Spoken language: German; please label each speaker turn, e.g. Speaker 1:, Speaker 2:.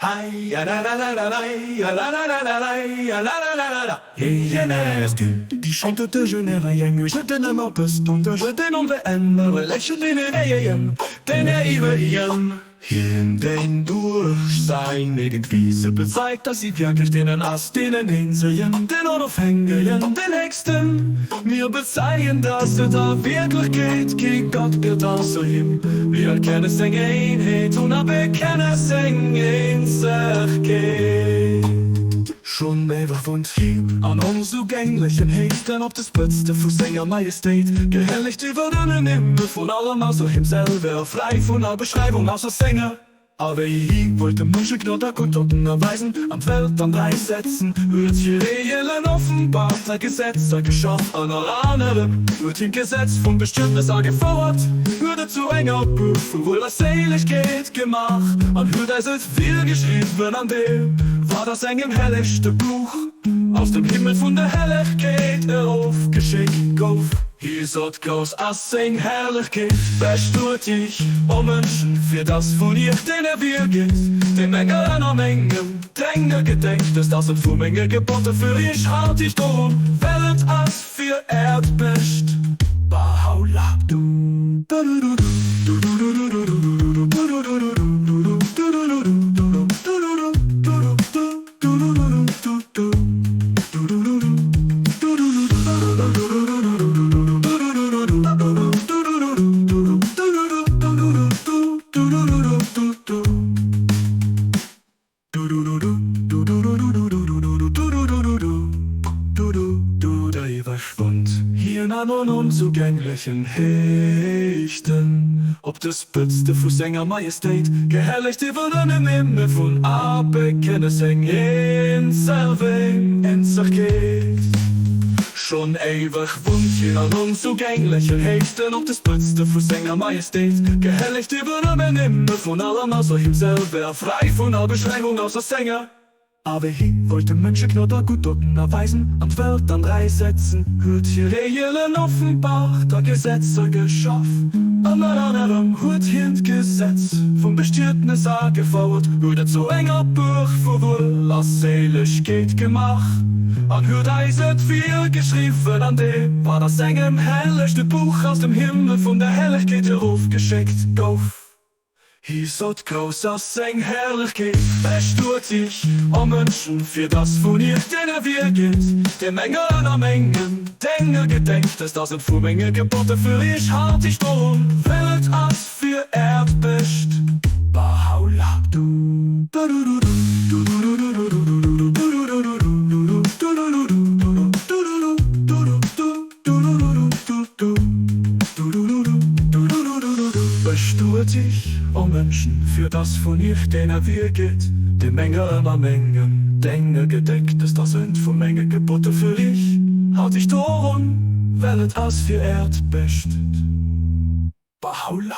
Speaker 1: Hi, la la la la la la, la la la la la, la la la la la. Jenes die chantete generaien, zitten op een stond, zitten om de ender, lächeln in den Ehen, den ihren. In durch sein irgendwie sie bezeigt, dass sie wirklich denen aus denen hinsehen, den Unabhängigen, den Nächsten. Wir bezeigen, dass es da wirklich geht, gegen Gott gilt außer ihm. Wir erkennen es in Einheit und bekennen es in sich geht. Schon ewig von ihm an unzugänglichen Hechten auf das Pützte von seiner Majestät. Gehelligt über den Himmel von allem außer himself, frei von aller Beschreibung außer Sänger. Aber ich wollte Menschen Knotter Kontoten erweisen, am Feld an 3 Sätzen. Wird hier Regeln offenbart, ein Gesetz, ein Geschaff an alle anderen. Wird ein Gesetz von bestimmtes angefordert, würde zu enger Prüfung, wo das selig geht, gemacht. Und wird es viel geschrieben an dem, war das eng im helllichte Buch. Aus dem Himmel von der Helligkeit aufgeschickt auf. Hier sollt groß Assing Herrlichkeit besturt ich, Menschen für das von ihr, den wir geht. Den Menge einer Menge, Dinge gedenkt, dass das sind für Menge Gebote für ich halt ich drum, Welt als für Erdbest. Bahaula, du, du, du, du, du, du, du, du, du, du, hier an unzugänglichen Hechten, ob das Pützte von seiner Majestät, gehelligt über den Himmel von Abekennen in Selving in sich geht. Schon ewig wohnt hier an unzugänglichen Hechten, ob das Pützte von seiner Majestät, gehelligt über den Himmel von allem außer himself, frei von aller Beschreibung außer Sänger. Aber ich wollte Menschen Knotter gut erweisen, am Feld an 3 Sätzen, hört hier Regeln offenbart, ein Gesetz geschaffen. An anderem hört hier ein Gesetz, vom Bestürtnis angefordert, wurde zu enger Buch, wo wohl aus Seligkeit gemacht. An hört eiset viel geschrieben, an dem war das engem helllichte Buch aus dem Himmel von der Helligkeit heraufgeschickt, auf. Hier sollt groß aus seng Herrlichkeit besturt ich, Menschen für das von ihr, denen wir geht. Der Menge einer Mengen, Dinge gedenkt, dass das sind für Menge Gebote für ich halt ich drum, Welt als für Erdbest. Bahaula, du, du, du, du, du, du, du, du, du, du, du, du, besturt ich, Menschen für das von ihr, denen wir geht. Die Menge einer Mengen, Dinge gedeckt, dass das sind von Menge Gebote für ich. Halt ich darum, wellet als für Erdbest. Bahaula.